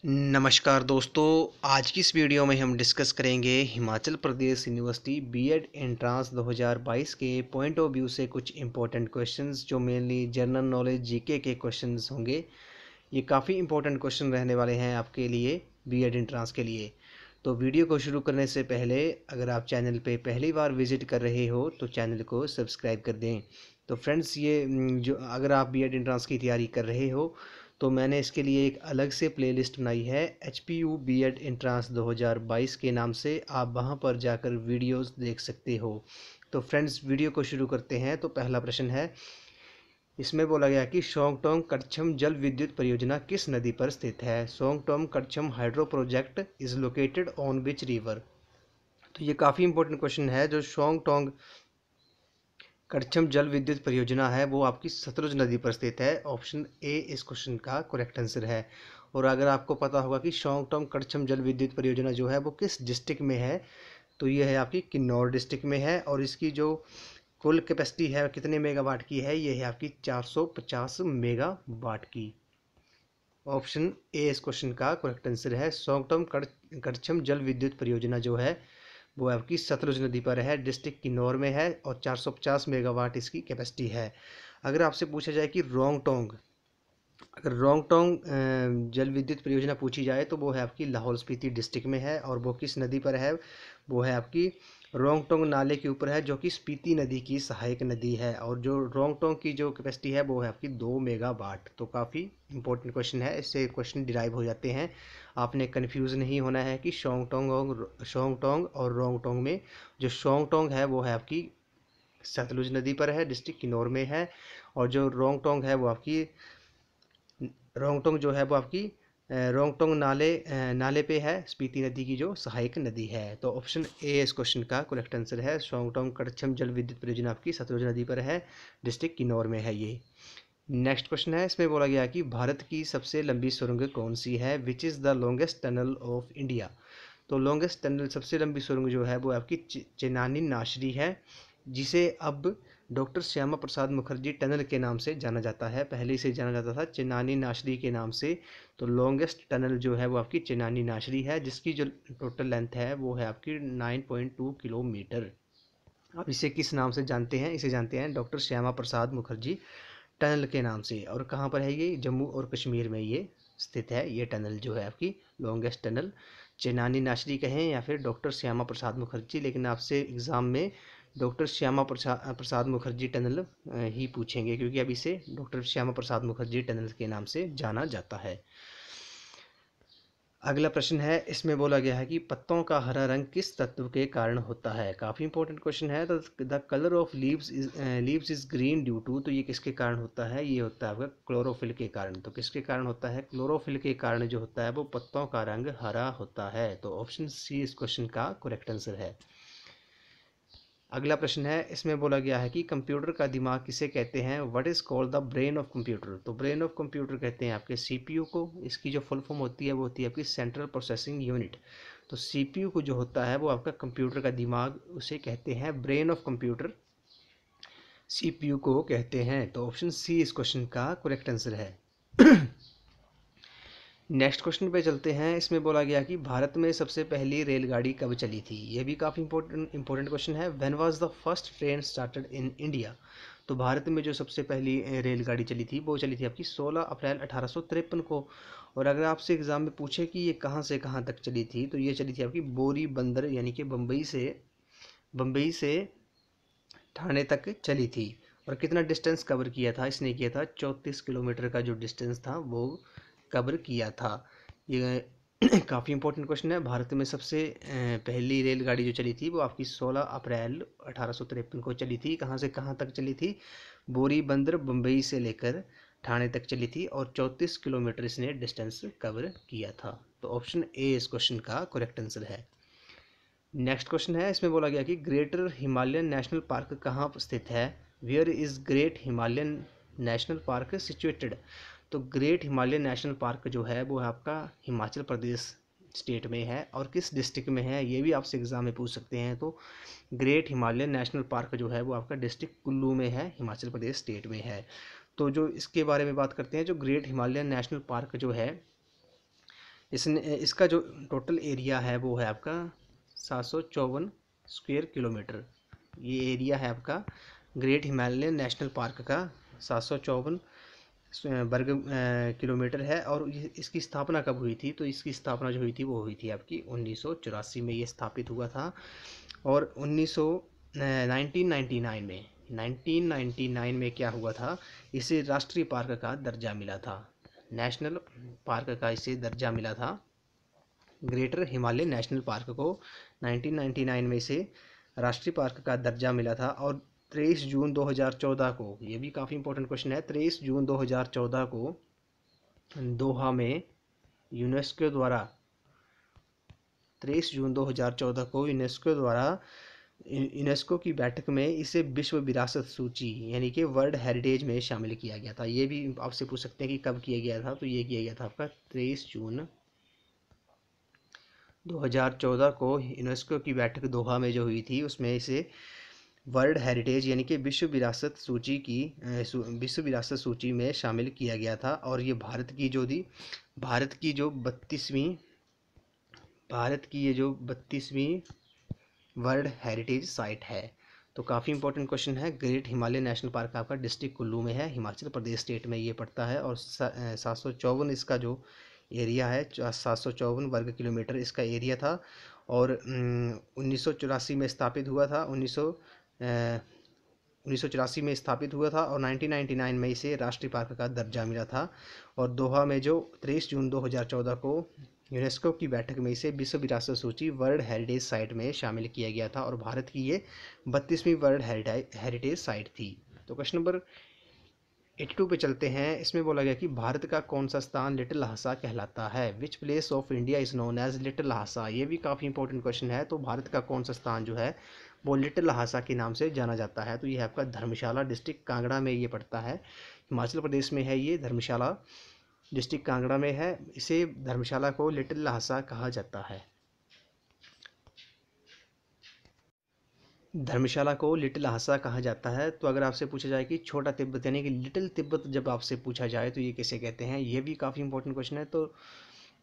नमस्कार दोस्तों, आज की इस वीडियो में हम डिस्कस करेंगे Himachal Pradesh university BEd entrance 2022 के पॉइंट ऑफ व्यू से कुछ इम्पोर्टेंट क्वेश्चंस जो मेनली जनरल नॉलेज जीके के क्वेश्चंस होंगे। ये काफ़ी इम्पोर्टेंट क्वेश्चन रहने वाले हैं आपके लिए बीएड एंट्रांस के लिए। तो वीडियो को शुरू करने से पहले अगर आप चैनल पे पहली बार विजिट कर रहे हो तो चैनल को सब्सक्राइब कर दें। तो फ्रेंड्स ये जो अगर आप बीएड एंट्रांस की तैयारी कर रहे हो तो मैंने इसके लिए एक अलग से प्लेलिस्ट बनाई है HPU बीएड एंट्रांस 2022 के नाम से। आप वहां पर जाकर वीडियोस देख सकते हो। तो फ्रेंड्स वीडियो को शुरू करते हैं। तो पहला प्रश्न है, इसमें बोला गया कि सोंगटोंग कड़छम जल विद्युत परियोजना किस नदी पर स्थित है। Shongtong Karcham hydro project is located on which river. तो ये काफ़ी इंपॉर्टेंट क्वेश्चन है। जो सोंगटोंग कड़छम जल विद्युत परियोजना है वो आपकी सतलुज नदी पर स्थित है। ऑप्शन ए इस क्वेश्चन का करेक्ट आंसर है। और अगर आपको पता होगा कि सोंगटोंग कड़छम जल विद्युत परियोजना जो है वो किस डिस्ट्रिक्ट में है, तो ये है आपकी किन्नौर डिस्ट्रिक्ट में है। और इसकी जो कुल कैपेसिटी है कितने मेगावाट की है, ये है आपकी 450 मेगावाट की। ऑप्शन ए इस क्वेश्चन का करेक्ट आंसर है। सोंगटोंग कड़छम जल विद्युत परियोजना जो है वो आपकी सतलुज नदी पर है, डिस्ट्रिक्ट किन्नौर में है और 450 मेगावाट इसकी कैपेसिटी है। अगर आपसे पूछा जाए कि रोंगटोंग, अगर रोंगटोंग जल विद्युत परियोजना पूछी जाए तो वो है आपकी लाहौल स्पीति डिस्ट्रिक्ट में है। और वो किस नदी पर है, वो है आपकी रोंगटोंग नाले के ऊपर है, जो कि स्पीति नदी की सहायक नदी है। और जो रोंगटोंग की जो कैपेसिटी है वो है आपकी 2 मेगावाट। तो काफ़ी इंपॉर्टेंट क्वेश्चन है, इससे क्वेश्चन डिराइव हो जाते हैं। आपने कन्फ्यूज़ नहीं होना है कि सोंगटोंग और रोंगटोंग में, जो सोंगटोंग है वो है आपकी सतलुज नदी पर है, डिस्ट्रिक्ट किन्नौर में है। और जो रोंगटोंग है वो आपकी रोंगटोंग जो है वो आपकी रोंगटोंग नाले पे है, स्पीति नदी की जो सहायक नदी है। तो ऑप्शन ए इस क्वेश्चन का करेक्ट आंसर है। रोंगटोंग कड़छम जल विद्युत परियोजना आपकी सतलुज नदी पर है, डिस्ट्रिक्ट किन्नौर में है ये। नेक्स्ट क्वेश्चन है, इसमें बोला गया कि भारत की सबसे लंबी सुरंग कौन सी है, which is the longest tunnel of India. तो लॉन्गेस्ट टनल, सबसे लंबी सुरंग जो है वो आपकी चेनानी नाशरी है, जिसे अब डॉक्टर श्यामा प्रसाद मुखर्जी टनल के नाम से जाना जाता है। पहले इसे जाना जाता था चेनानी नाशरी के नाम से। तो लॉन्गेस्ट टनल जो है वो आपकी चेनानी नाशरी है, जिसकी जो टोटल लेंथ है वो है आपकी 9.2 किलोमीटर। अब इसे किस नाम से जानते हैं, इसे जानते हैं डॉक्टर श्यामा प्रसाद मुखर्जी टनल के नाम से। और कहाँ पर है ये, जम्मू और कश्मीर में ये स्थित है। ये टनल जो है आपकी लॉन्गेस्ट टनल, चेनानी नाशरी कहें या फिर डॉक्टर श्यामा प्रसाद मुखर्जी, लेकिन आपसे एग्ज़ाम में डॉक्टर श्यामा प्रसाद मुखर्जी टनल ही पूछेंगे, क्योंकि अब इसे डॉक्टर श्यामा प्रसाद मुखर्जी टनल के नाम से जाना जाता है। अगला प्रश्न है, इसमें बोला गया है कि पत्तों का हरा रंग किस तत्व के कारण होता है। काफ़ी इंपॉर्टेंट क्वेश्चन है। तो the colour of leaves is green due to, तो ये किसके कारण होता है, ये होता है आपका क्लोरोफिल के कारण। तो किसके कारण होता है, क्लोरोफिल के कारण जो होता है वो पत्तों का रंग हरा होता है। तो ऑप्शन सी इस क्वेश्चन का करेक्ट आंसर है। अगला प्रश्न है, इसमें बोला गया है कि कंप्यूटर का दिमाग किसे कहते हैं, what is called the brain of computer. तो ब्रेन ऑफ कंप्यूटर कहते हैं आपके सीपीयू को। इसकी जो फुल फॉर्म होती है वो होती है आपकी सेंट्रल प्रोसेसिंग यूनिट। तो सीपीयू को जो होता है वो आपका कंप्यूटर का दिमाग, उसे कहते हैं ब्रेन ऑफ कंप्यूटर, सीपीयू को कहते हैं। तो ऑप्शन सी इस क्वेश्चन का करेक्ट आंसर है। नेक्स्ट क्वेश्चन पे चलते हैं। इसमें बोला गया कि भारत में सबसे पहली रेलगाड़ी कब चली थी। ये भी काफ़ी इंपॉर्टेंट क्वेश्चन है। When was the first train started in India. तो भारत में जो सबसे पहली रेलगाड़ी चली थी वो चली थी आपकी 16 अप्रैल 1853 को। और अगर आपसे एग्ज़ाम में पूछे कि ये कहाँ से कहाँ तक चली थी, तो ये चली थी आपकी बोरी बंदर, यानी कि बम्बई से ठाणे तक चली थी। और कितना डिस्टेंस कवर किया था इसने, किया था 34 किलोमीटर का जो डिस्टेंस था वो कवर किया था। ये काफ़ी इंपॉर्टेंट क्वेश्चन है। भारत में सबसे पहली रेलगाड़ी जो चली थी वो आपकी 16 अप्रैल 1853 को चली थी। कहाँ से कहाँ तक चली थी, बोरी बंदर बम्बई से लेकर ठाणे तक चली थी और 34 किलोमीटर इसने डिस्टेंस कवर किया था। तो ऑप्शन ए इस क्वेश्चन का करेक्ट आंसर है। नेक्स्ट क्वेश्चन है, इसमें बोला गया कि ग्रेटर हिमालयन नेशनल पार्क कहाँ स्थित है, where is great Himalayan national park situated. तो ग्रेट हिमालयन नेशनल पार्क जो है वो आपका हिमाचल प्रदेश स्टेट में है। और किस डिस्ट्रिक्ट में है, ये भी आपसे एग्जाम में पूछ सकते हैं। तो ग्रेट हिमालयन नेशनल पार्क जो है वो आपका डिस्ट्रिक्ट कुल्लू में है, हिमाचल प्रदेश स्टेट में है। तो जो इसके बारे में बात करते हैं, जो ग्रेट हिमालयन नेशनल पार्क जो है इसका जो टोटल एरिया है वो है आपका 754 स्क्वायर किलोमीटर। ये एरिया है आपका ग्रेट हिमालयन नेशनल पार्क का 754 वर्ग किलोमीटर है। और इसकी स्थापना कब हुई थी? तो इसकी स्थापना जो हुई थी वो हुई थी आपकी 1984 में ये स्थापित हुआ था। और 1999 में क्या हुआ था, इसे राष्ट्रीय पार्क का दर्जा मिला था, नेशनल पार्क का इसे दर्जा मिला था। ग्रेटर हिमालय नेशनल पार्क को 1999 में इसे राष्ट्रीय पार्क का दर्जा मिला था। और 23 जून 2014 को, ये भी काफ़ी इंपॉर्टेंट क्वेश्चन है, 23 जून 2014 को दोहा में यूनेस्को द्वारा 23 जून 2014 को यूनेस्को की बैठक में इसे विश्व विरासत सूची यानी कि वर्ल्ड हेरिटेज में शामिल किया गया था। ये भी आपसे पूछ सकते हैं कि कब किया गया था, तो ये किया गया था आपका 23 जून 2014 को यूनेस्को की बैठक दोहा में जो हुई थी, उसमें इसे वर्ल्ड हेरिटेज यानी कि विश्व विरासत सूची में शामिल किया गया था। और ये भारत की जो 32वीं वर्ल्ड हेरिटेज साइट है। तो काफ़ी इंपॉर्टेंट क्वेश्चन है। ग्रेट हिमालय नेशनल पार्क आपका डिस्ट्रिक्ट कुल्लू में है, हिमाचल प्रदेश स्टेट में ये पड़ता है। और 754 इसका जो एरिया है, 754 वर्ग किलोमीटर इसका एरिया था। और 1984 में स्थापित हुआ था, 1984 में स्थापित हुआ था। और 1999 में इसे राष्ट्रीय पार्क का दर्जा मिला था। और दोहा में जो 23 जून 2014 को यूनेस्को की बैठक में इसे विश्व विरासत सूची वर्ल्ड हेरिटेज साइट में शामिल किया गया था। और भारत की ये 32वीं वर्ल्ड हेरिटेज साइट थी। तो क्वेश्चन नंबर 82 पे चलते हैं। इसमें बोला गया कि भारत का कौन सा स्थान लिटिल लहासा कहलाता है? Which place of India is known as little Lhasa? ये भी काफ़ी इंपॉर्टेंट क्वेश्चन है। तो भारत का कौन सा स्थान जो है वो लिटिल लहासा के नाम से जाना जाता है? तो ये आपका धर्मशाला डिस्ट्रिक्ट कांगड़ा में ये पड़ता है, हिमाचल प्रदेश में है। ये धर्मशाला डिस्ट्रिक्ट कांगड़ा में है। इसे धर्मशाला को लिटिल लहासा कहा जाता है। धर्मशाला को लिटिल लहासा कहा जाता है। तो अगर आपसे पूछा जाए कि छोटा तिब्बत यानी कि लिटिल तिब्बत जब आपसे पूछा जाए तो ये किसे कहते हैं, ये भी काफ़ी इंपॉर्टेंट क्वेश्चन है। तो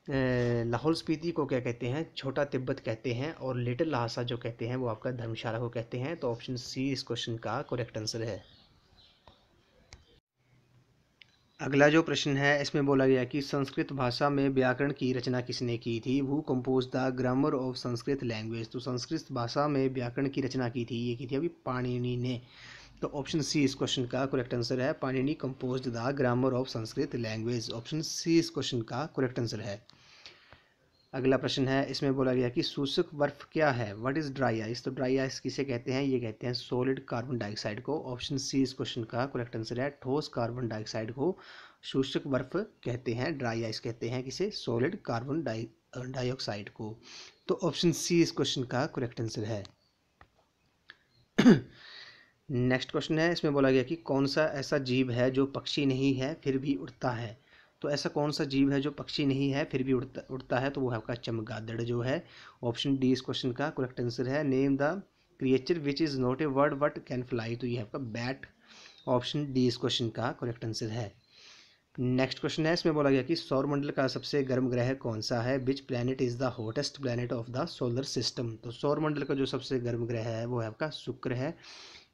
लाहौल स्पीति को क्या कहते हैं? छोटा तिब्बत कहते हैं। और लिटिल लहासा जो कहते हैं वो आपका धर्मशाला को कहते हैं। तो ऑप्शन सी इस क्वेश्चन का करेक्ट आंसर है। अगला जो प्रश्न है इसमें बोला गया कि संस्कृत भाषा में व्याकरण की रचना किसने की थी? Who compose the grammar of Sanskrit language? तो संस्कृत भाषा में व्याकरण की रचना की थी, ये की थी अभी पाणिनि ने। तो ऑप्शन सी इस क्वेश्चन का करेक्ट आंसर है। Panini composed the grammar of Sanskrit language. Option C इस क्वेश्चन का करेक्ट आंसर है। अगला प्रश्न है, इसमें बोला गया कि शुष्क बर्फ क्या है? What is dry ice? तो ड्राई आइस किसे कहते हैं? ये कहते हैं सॉलिड कार्बन डाइऑक्साइड को। ऑप्शन सी इस क्वेश्चन का करेक्ट आंसर है। ठोस कार्बन डाइऑक्साइड को शुष्क बर्फ कहते हैं, ड्राई आइस कहते हैं किसे? सॉलिड कार्बन डाइऑक्साइड को। तो ऑप्शन सी इस क्वेश्चन का करेक्ट आंसर है। नेक्स्ट क्वेश्चन है, इसमें बोला गया कि कौन सा ऐसा जीव है जो पक्षी नहीं है फिर भी उड़ता है? तो ऐसा कौन सा जीव है जो पक्षी नहीं है फिर भी उड़ता है? तो वो है आपका चमगादड़ जो है। ऑप्शन डी इस क्वेश्चन का करेक्ट आंसर है। Name the creature which is not a bird but can fly? तो ये आपका बैट। ऑप्शन डी इस क्वेश्चन का करेक्ट आंसर है। नेक्स्ट क्वेश्चन है, इसमें बोला गया कि सौरमंडल का सबसे गर्म ग्रह कौन सा है? Which planet is the hottest planet of the solar system? तो सौरमंडल का जो सबसे गर्म ग्रह है वो है आपका शुक्र है,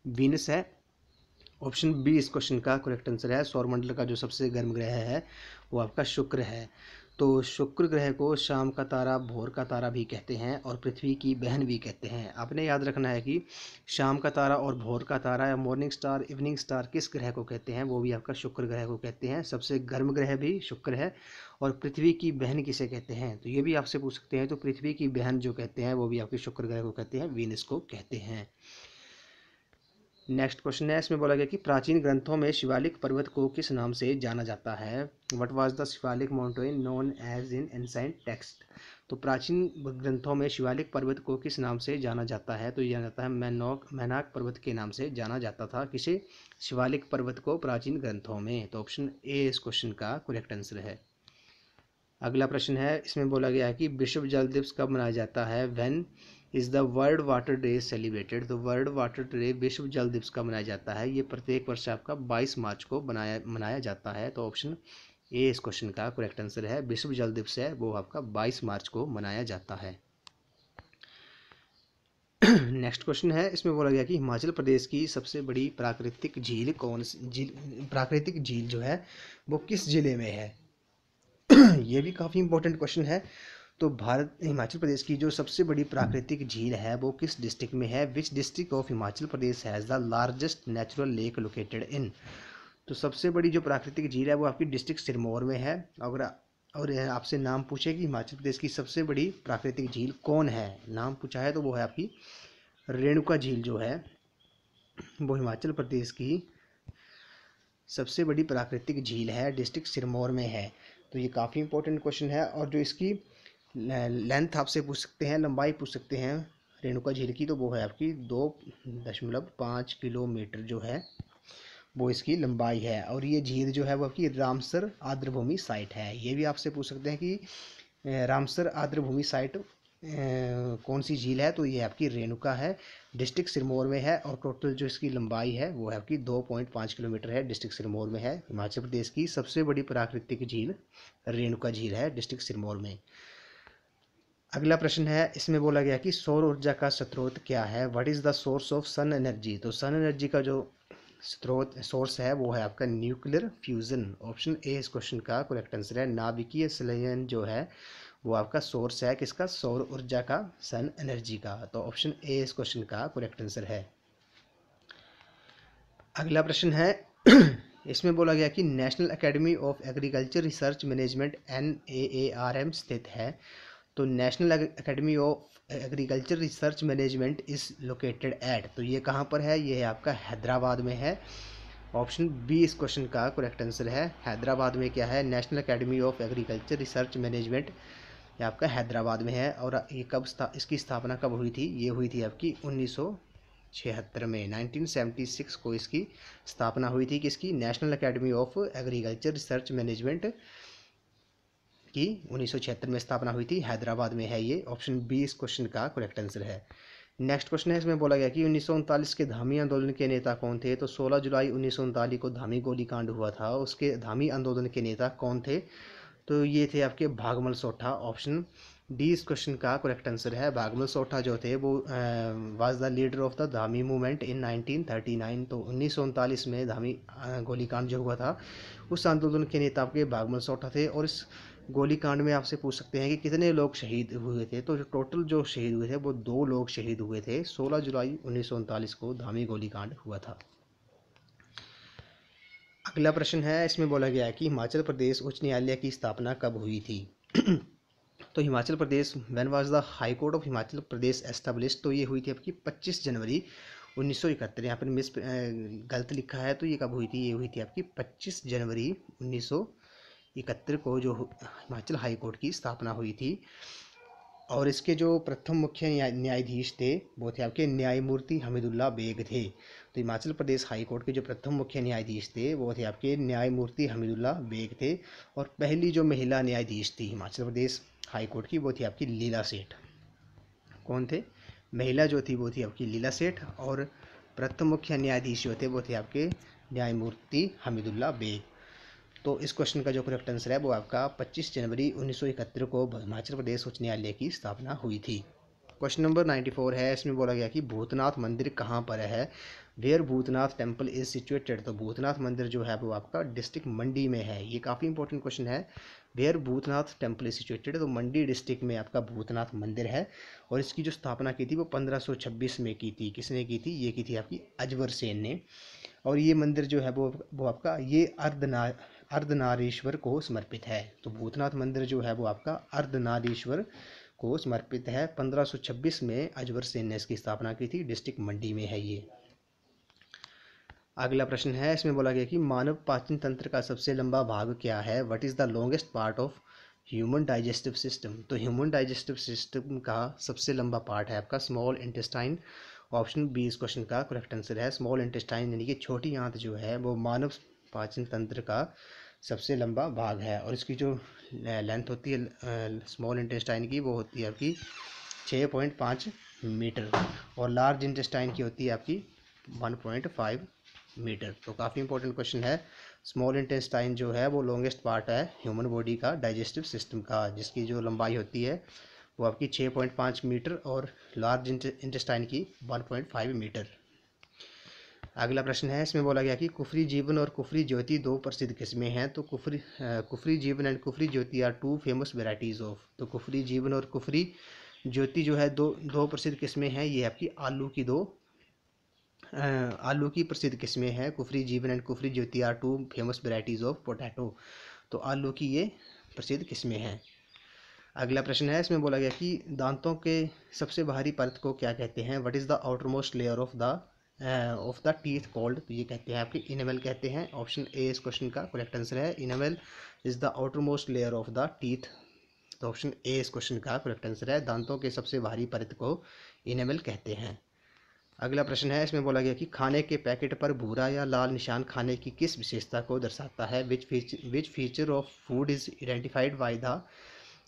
वीनस है। ऑप्शन बी इस क्वेश्चन का करेक्ट आंसर है। सौरमंडल का जो सबसे गर्म ग्रह है वो आपका शुक्र है। तो शुक्र ग्रह को शाम का तारा, भोर का तारा भी कहते हैं और पृथ्वी की बहन भी कहते हैं। आपने याद रखना है कि शाम का तारा और भोर का तारा या मॉर्निंग स्टार, इवनिंग स्टार किस ग्रह को कहते हैं? वो भी आपका शुक्र ग्रह को कहते हैं। सबसे गर्म ग्रह भी शुक्र है। और पृथ्वी की बहन किसे कहते हैं? तो ये भी आपसे पूछ सकते हैं। तो पृथ्वी की बहन जो कहते हैं वो भी आपके शुक्र ग्रह को कहते हैं, वीनस को कहते हैं। नेक्स्ट क्वेश्चन है, इसमें बोला गया कि प्राचीन ग्रंथों में शिवालिक पर्वत को किस नाम से जाना जाता है? What was the Shivalik mountain known as in ancient text? तो प्राचीन ग्रंथों में शिवालिक पर्वत को किस नाम से जाना जाता है? तो ये जाना जाता है मैनाक पर्वत के नाम से जाना जाता था। किसे? शिवालिक पर्वत को प्राचीन ग्रंथों में। तो ऑप्शन ए इस क्वेश्चन का करेक्ट आंसर है। अगला प्रश्न है, इसमें बोला गया है कि विश्व जल दिवस कब मनाया जाता है? When is the world water day celebrated? तो वर्ल्ड वाटर डे, विश्व जल दिवस कब मनाया जाता है? ये प्रत्येक वर्ष आपका 22 मार्च को मनाया जाता है। तो ऑप्शन ए इस क्वेश्चन का करेक्ट आंसर है। विश्व जल दिवस है वो आपका 22 मार्च को मनाया जाता है। नेक्स्ट क्वेश्चन है, इसमें बोला गया कि हिमाचल प्रदेश की सबसे बड़ी प्राकृतिक झील कौन सी झील, प्राकृतिक झील जो है वो किस जिले में है। ये भी काफ़ी इंपॉर्टेंट क्वेश्चन है। तो भारत हिमाचल प्रदेश की जो सबसे बड़ी प्राकृतिक झील है वो किस डिस्ट्रिक्ट में है। Which district of Himachal Pradesh has the largest natural lake located in. तो सबसे बड़ी जो प्राकृतिक झील है वो आपकी डिस्ट्रिक्ट सिरमौर में है। अगर और आपसे नाम पूछे कि हिमाचल प्रदेश की सबसे बड़ी प्राकृतिक झील कौन है, नाम पूछा है तो वो है आपकी रेणुका झील जो है वो हिमाचल प्रदेश की सबसे बड़ी प्राकृतिक झील है, डिस्ट्रिक्ट सिरमौर में है। तो ये काफ़ी इंपॉर्टेंट क्वेश्चन है। और जो इसकी लेंथ आपसे पूछ सकते हैं, लंबाई पूछ सकते हैं रेणुका झील की, तो वो है आपकी 2.5 किलोमीटर जो है वो इसकी लंबाई है। और ये झील जो है वो आपकी रामसर आर्द्रभूमि साइट है। ये भी आपसे पूछ सकते हैं कि रामसर आर्द्रभूमि साइट कौन सी झील है, तो ये आपकी रेणुका है, डिस्ट्रिक्ट सिरमौर में है। और टोटल जो इसकी लंबाई है वो है आपकी 2.5 किलोमीटर है, डिस्ट्रिक्ट सिरमौर में है। हिमाचल प्रदेश की सबसे बड़ी प्राकृतिक झील रेणुका झील है, डिस्ट्रिक्ट सिरमौर में। अगला प्रश्न है, इसमें बोला गया कि सौर ऊर्जा का स्रोत क्या है। What is the source of sun energy. तो सन एनर्जी का जो स्रोत सोर्स है वो है आपका न्यूक्लियर फ्यूजन। ऑप्शन ए इस क्वेश्चन का करेक्ट आंसर है। नाभिकीय संलयन जो है वो आपका सोर्स है किसका, सौर ऊर्जा का, सन एनर्जी का। तो ऑप्शन ए इस क्वेश्चन का करेक्ट आंसर है। अगला प्रश्न है, इसमें बोला गया कि national academy of agriculture research management NAARM स्थित है। तो national academy of agriculture research management is located at, तो ये कहाँ पर है, ये है आपका हैदराबाद में है। ऑप्शन बी इस क्वेश्चन का करेक्ट आंसर है। हैदराबाद में क्या है, national academy of agriculture research management, ये आपका हैदराबाद में है। और ये इसकी स्थापना कब हुई थी, ये हुई थी आपकी 1976 में, 1976 को इसकी स्थापना हुई थी किसकी, national academy of agriculture research management की 1976 में स्थापना हुई थी, हैदराबाद में है ये। ऑप्शन बी इस क्वेश्चन का करेक्ट आंसर है। नेक्स्ट क्वेश्चन है, इसमें बोला गया कि 1939 के धामी आंदोलन के नेता कौन थे। तो 16 जुलाई 1939 को धामी गोलीकांड हुआ था, उसके धामी आंदोलन के नेता कौन थे, तो ये थे आपके भागमल सोठा। ऑप्शन डी इस क्वेश्चन का करेक्ट आंसर है। भागमल सोठा जो थे वो was the leader of the Dhami movement in 1939। तो 1939 में धामी गोलीकांड जो हुआ था उस आंदोलन के नेता आपके भागमल सोठा थे। और इस गोलीकांड में आपसे पूछ सकते हैं कि कितने लोग शहीद हुए थे, तो टोटल जो शहीद हुए थे वो 2 लोग शहीद हुए थे। 16 जुलाई 1939 को धामी गोलीकांड हुआ था। अगला प्रश्न है, इसमें बोला गया है कि हिमाचल प्रदेश उच्च न्यायालय की स्थापना कब हुई थी। तो Himachal Pradesh, when was the high court of Himachal Pradesh established, तो ये हुई थी आपकी 25 जनवरी 1971। यहाँ पर गलत लिखा है, तो ये कब हुई थी, ये हुई थी आपकी 25 जनवरी 1971 को जो हिमाचल हाई कोर्ट की स्थापना हुई थी। और इसके जो प्रथम मुख्य न्यायाधीश थे वो थे आपके न्यायमूर्ति हमीदुल्ला बेग थे। तो हिमाचल प्रदेश हाई कोर्ट के जो प्रथम मुख्य न्यायाधीश थे वो थे आपके न्यायमूर्ति हमीदुल्ला बेग थे। और पहली जो महिला न्यायाधीश थी हिमाचल प्रदेश हाई कोर्ट की वो थी आपकी लीला सेठ। कौन थे, महिला जो थी वो थी आपकी लीला सेठ। और प्रथम मुख्य न्यायाधीश जो थे वो थे आपके न्यायमूर्ति हमीदुल्ला बेग। तो इस क्वेश्चन का जो करेक्ट आंसर है वो आपका 25 जनवरी 1971 को हिमाचल प्रदेश उच्च न्यायालय की स्थापना हुई थी। क्वेश्चन नंबर 94 है, इसमें बोला गया कि भूतनाथ मंदिर कहाँ पर है। Where Bhootnath temple is situated. तो भूतनाथ मंदिर जो है वो आपका डिस्ट्रिक्ट मंडी में है। ये काफ़ी इंपॉर्टेंट क्वेश्चन है। Where Bhootnath temple is situated, तो मंडी डिस्ट्रिक्ट में आपका भूतनाथ मंदिर है। और इसकी जो स्थापना की थी वो 1526 में की थी। किसने की थी, ये की थी आपकी अजवर सेन ने। और ये मंदिर जो है वो आपका ये अर्धनारीश्वर को समर्पित है। तो भूतनाथ मंदिर जो है वो आपका अर्धनारीश्वर को समर्पित है। 1526 में अजवर सेन ने इसकी स्थापना की थी, डिस्ट्रिक्ट मंडी में है ये। अगला प्रश्न है, इसमें बोला गया कि मानव पाचन तंत्र का सबसे लंबा भाग क्या है। What is the longest part of human digestive system. तो ह्यूमन डाइजेस्टिव सिस्टम का सबसे लंबा पार्ट है आपका स्मॉल इंटेस्टाइन। ऑप्शन बी इस क्वेश्चन का करेक्ट आंसर है। स्मॉल इंटेस्टाइन यानी कि छोटी आंत जो है वो मानव पाचन तंत्र का सबसे लंबा भाग है। और इसकी जो लेंथ होती है स्मॉल इंटेस्टाइन की वो होती है आपकी 6.5 मीटर। और लार्ज इंटेस्टाइन की होती है आपकी 1.5 मीटर। तो काफ़ी इंपॉर्टेंट क्वेश्चन है। स्मॉल इंटेस्टाइन जो है वो लॉन्गेस्ट पार्ट है ह्यूमन बॉडी का डाइजेस्टिव सिस्टम का, जिसकी जो लंबाई होती है वो आपकी 6.5 मीटर और लार्ज इंटेस्टाइन की 1.5 मीटर। अगला प्रश्न है, इसमें बोला गया कि कुफरी जीवन और कुफरी ज्योति दो प्रसिद्ध किस्में हैं। तो Kufri Jeevan and Kufri Jyoti are two famous varieties of. तो कुफरी जीवन और कुफरी ज्योति जो है दो प्रसिद्ध किस्में हैं। ये आपकी आलू की प्रसिद्ध किस्में हैं। Kufri Jeevan and Kufri Jyoti are two famous varieties of potato. तो आलू की ये प्रसिद्ध किस्में हैं। अगला प्रश्न है, इसमें बोला गया कि दांतों के सबसे बाहरी परत को क्या कहते हैं। What is the outermost layer of the teeth called. तो ये कहते हैं आपके इनेमल कहते हैं। ऑप्शन ए इस क्वेश्चन का करेक्ट आंसर है। Enamel is the outermost layer of the teeth. तो ऑप्शन ए इस क्वेश्चन का करेक्ट आंसर है। दांतों के सबसे बाहरी परत को इनेमल कहते हैं। अगला प्रश्न है, इसमें बोला गया कि खाने के पैकेट पर भूरा या लाल निशान खाने की किस विशेषता को दर्शाता है। Which feature of food is identified by the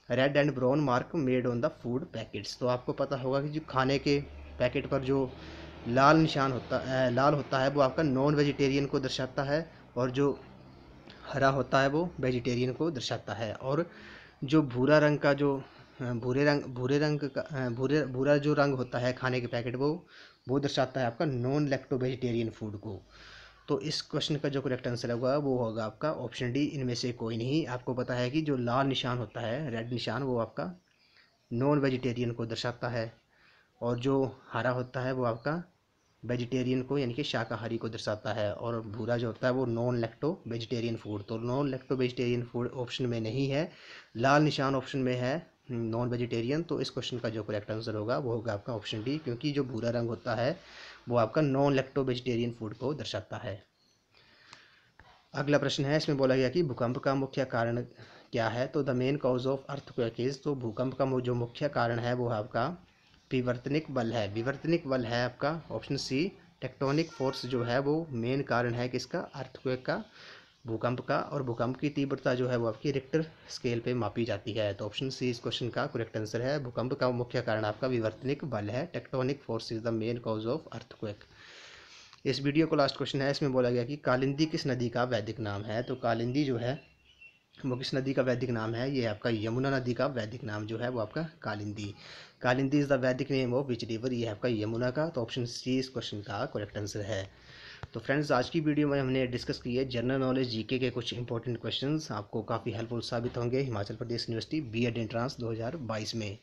red and brown mark made on the food packets. तो आपको पता होगा कि जो खाने के पैकेट पर जो लाल निशान लाल होता है वो आपका नॉन वेजिटेरियन को दर्शाता है, और जो हरा होता है वो वेजिटेरियन को दर्शाता है। और जो भूरा रंग का जो भूरा जो रंग होता है खाने के पैकेट वो दर्शाता है आपका नॉन लैक्टो वेजिटेरियन फूड को। तो इस क्वेश्चन का जो करेक्ट आंसर होगा वो होगा आपका ऑप्शन डी, इनमें से कोई नहीं। आपको पता है कि जो लाल निशान होता है रेड निशान वो आपका नॉन वेजिटेरियन को दर्शाता है, और जो हरा होता है वो आपका वेजिटेरियन को यानी कि शाकाहारी को दर्शाता है, और भूरा जो होता है वो नॉन लैक्टो वेजिटेरियन फूड। तो non lacto vegetarian food option में नहीं है, लाल निशान ऑप्शन में है नॉन वेजिटेरियन। तो इस क्वेश्चन का जो करेक्ट आंसर होगा वो होगा आपका ऑप्शन डी, क्योंकि जो भूरा रंग होता है वो आपका नॉन लैक्टो वेजिटेरियन फूड को दर्शाता है। अगला प्रश्न है, इसमें बोला गया कि भूकंप का मुख्य कारण क्या है। तो the main cause of earthquake is. तो भूकंप का जो मुख्य कारण है वो आपका विवर्तनिक बल है। विवर्तनिक बल है आपका ऑप्शन सी। टेक्टोनिक फोर्स जो है वो मेन कारण है किसका, अर्थक्वेक का, भूकंप का। और भूकंप की तीव्रता जो है वो आपकी रिक्टर स्केल पे मापी जाती है। तो ऑप्शन सी इस क्वेश्चन का करेक्ट आंसर है। भूकंप का मुख्य कारण आपका विवर्तनिक बल है। Tectonic force is the main cause of earthquake. इस वीडियो को लास्ट क्वेश्चन है, इसमें बोला गया कि कालिंदी किस नदी का वैदिक नाम है। तो कालिंदी जो है वो किस नदी का वैदिक नाम है। ये आपका यमुना नदी का वैदिक नाम जो है वो आपका कालिंदी। कालिंदी इज़ द वैदिक नेम ऑफ विच रिवर। ये है आपका यमुना का। तो ऑप्शन सी इस क्वेश्चन का करेक्ट आंसर है। तो फ्रेंड्स, आज की वीडियो में हमने डिस्कस की है जनरल नॉलेज जीके के कुछ इंपॉर्टेंट क्वेश्चंस। आपको काफ़ी हेल्पफुल साबित होंगे Himachal Pradesh university BEd entrance 2022 में।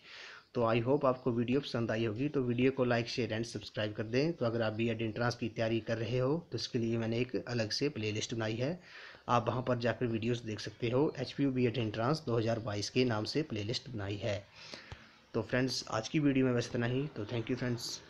तो आई होप आपको वीडियो पसंद आई होगी। तो वीडियो को लाइक शेयर एंड सब्सक्राइब कर दें। तो अगर आप बीएड एंट्रांस की तैयारी कर रहे हो तो इसके लिए मैंने एक अलग से प्लेलिस्ट बनाई है, आप वहां पर जाकर वीडियोस देख सकते हो। HPU बीएड एंट्रांस 2022 के नाम से प्लेलिस्ट बनाई है। तो फ्रेंड्स, आज की वीडियो में बस इतना ही। तो थैंक यू फ्रेंड्स।